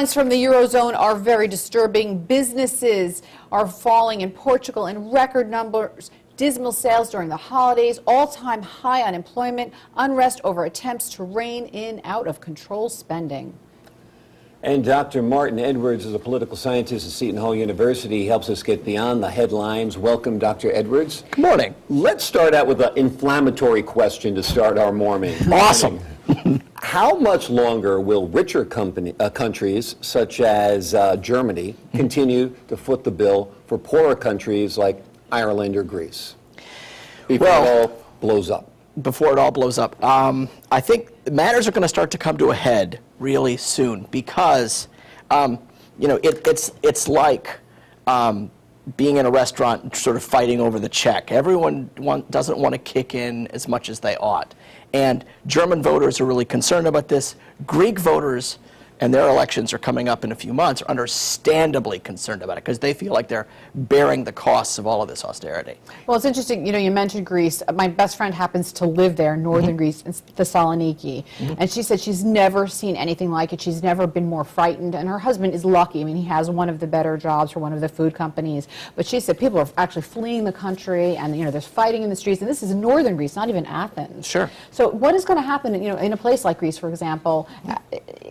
From the Eurozone are very disturbing. Businesses are falling in Portugal in record numbers. Dismal sales during the holidays, all-time high unemployment, unrest over attempts to rein in out-of-control spending. And Dr. Martin Edwards is a political scientist at Seton Hall University. He helps us get beyond the headlines. Welcome, Dr. Edwards. Good morning. Let's start out with an inflammatory question to start our morning. Awesome. How much longer will richer countries, such as Germany, continue to foot the bill for poorer countries like Ireland or Greece before it all blows up? Before it all blows up. I think matters are going to start to come to a head really soon because, it's like being in a restaurant and sort of fighting over the check. Everyone doesn't want to kick in as much as they ought. And German voters are really concerned about this. Greek voters, and their elections are coming up in a few months, are understandably concerned about it because they feel like they're bearing the costs of all of this austerity. Well, it's interesting, you mentioned Greece. My best friend happens to live there in northern Greece, in Thessaloniki, and she said she's never seen anything like it. She's never been more frightened, and her husband is lucky. I mean, he has one of the better jobs for one of the food companies, but she said people are actually fleeing the country, and there's fighting in the streets, and this is in northern Greece, not even Athens. Sure. So what is going to happen, in a place like Greece, for example,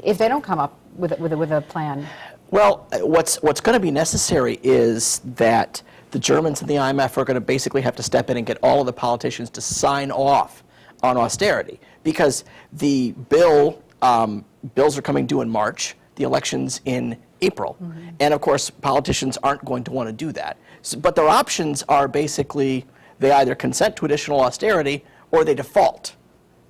if they don't come up with a plan? Well, what's going to be necessary is that the Germans and the IMF are going to basically have to step in and get all of the politicians to sign off on austerity because the bills are coming due in March, the elections in April, and of course politicians aren't going to want to do that. But their options are basically they either consent to additional austerity or they default.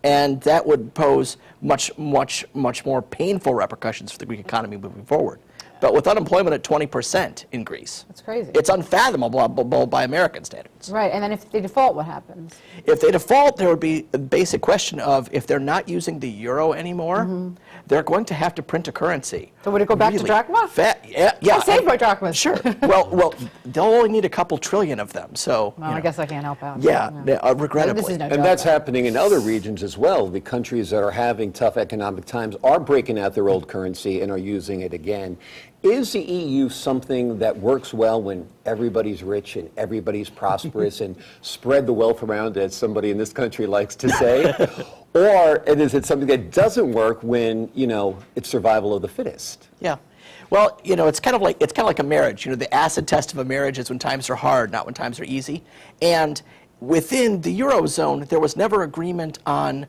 And that would pose much more painful repercussions for the Greek economy moving forward. But with unemployment at 20% in Greece, that's crazy. It's unfathomable by American standards. Right, and then if they default, what happens? If they default, there would be a basic question of if they're not using the euro anymore, they're going to have to print a currency. So would it go back to drachma? Yeah. Saved by drachmas. Sure. well, they'll only need a couple trillion of them. So. Well, I guess I can't help out. Yeah, regrettably. This is no And that's happening in other regions as well. The countries that are having tough economic times are breaking out their old currency and are using it again. Is the EU something that works well when everybody's rich and everybody's prosperous and spread the wealth around, as somebody in this country likes to say? And is it something that doesn't work when, it's survival of the fittest? Yeah. Well, it's kind of like a marriage. The acid test of a marriage is when times are hard, not when times are easy. And within the Eurozone, there was never agreement on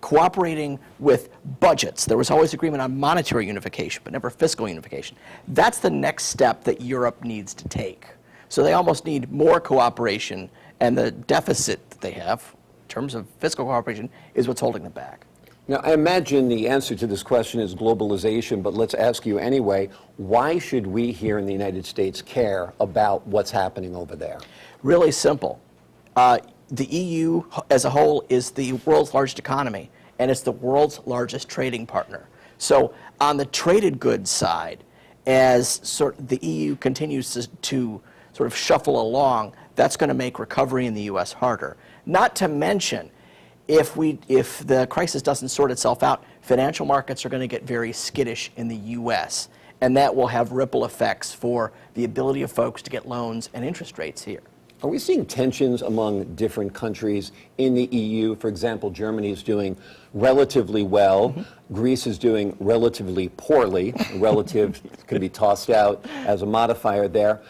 cooperating with budgets. There was always agreement on monetary unification, but never fiscal unification. That's the next step that Europe needs to take. So they almost need more cooperation, and the deficit that they have in terms of fiscal cooperation is what's holding them back. Now, I imagine the answer to this question is globalization, but let's ask you anyway, why should we here in the United States care about what's happening over there? Really simple. The EU as a whole is the world's largest economy, and it's the world's largest trading partner. So on the traded goods side, as the EU continues to sort of shuffle along, that's going to make recovery in the U.S. harder. Not to mention, if the crisis doesn't sort itself out, financial markets are going to get very skittish in the U.S., and that will have ripple effects for the ability of folks to get loans and interest rates here. Are we seeing tensions among different countries in the EU? For example, Germany is doing relatively well. Greece is doing relatively poorly. Relative can be tossed out as a modifier there.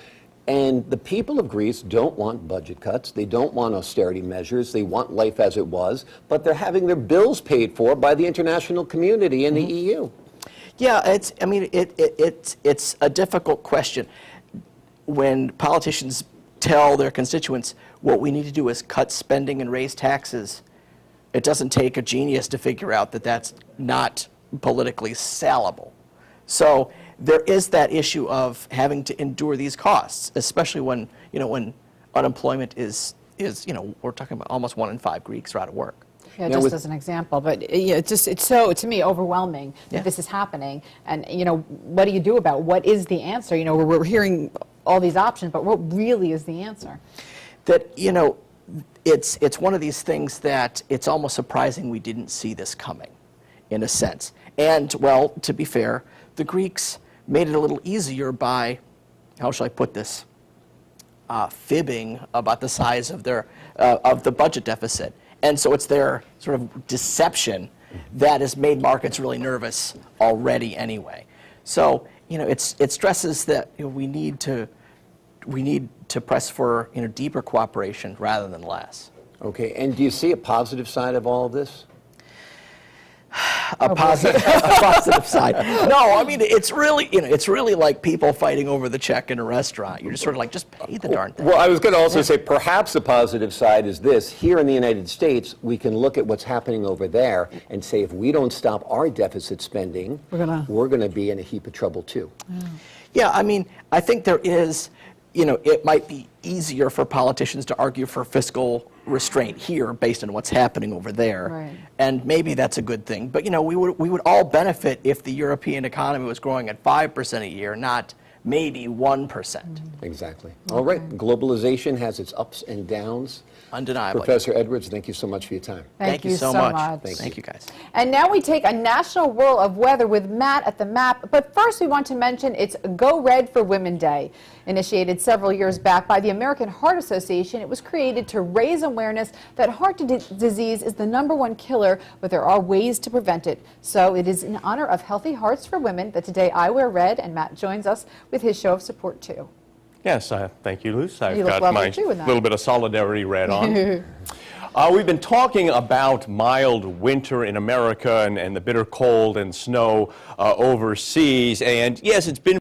And the people of Greece don't want budget cuts. They don't want austerity measures. They want life as it was. But they're having their bills paid for by the international community in the EU. Yeah, it's a difficult question. When politicians tell their constituents what we need to do is cut spending and raise taxes, it doesn't take a genius to figure out that that's not politically salable. So there is that issue of having to endure these costs, especially when unemployment is we're talking about almost 1 in 5 Greeks are out of work. Yeah, just as an example, but it's so, to me, overwhelming that this is happening. And what do you do about it? What is the answer? We're hearing all these options, but what really is the answer? That it's one of these things that it's almost surprising we didn't see this coming, in a sense. And well, to be fair, the Greeks made it a little easier by, how shall I put this, fibbing about the size of their of the budget deficit. And so it's their sort of deception that has made markets really nervous already anyway. So, it stresses that we need to press for deeper cooperation rather than less. Okay, and do you see a positive side of all of this? A positive side. No, I mean it's really like people fighting over the check in a restaurant. You're just sort of like, just pay the darn thing. Well, I was going to also say perhaps a positive side is this. Here in the United States, we can look at what's happening over there and say if we don't stop our deficit spending, we're going to be in a heap of trouble too. Yeah, I mean, I think there is, it might be easier for politicians to argue for fiscal restraint here based on what's happening over there. Right. And maybe that's a good thing. But, we would all benefit if the European economy was growing at 5% a year, not maybe 1%. Exactly. All right. Globalization has its ups and downs. Undeniably. Professor Edwards, thank you so much for your time. Thank you so much. Thank you guys. And now we take a national whirl of weather with Matt at the map. But first we want to mention it's Go Red for Women Day. Initiated several years back by the American Heart Association, it was created to raise awareness that heart disease is the #1 killer, but there are ways to prevent it. So it is in honor of Healthy Hearts for Women that today I wear red, and Matt joins us with his show of support too. Yes, thank you, Luce. I've You look got lovely my too in that. little bit of solidarity red on. We've been talking about mild winter in America and the bitter cold and snow overseas. And yes, it's been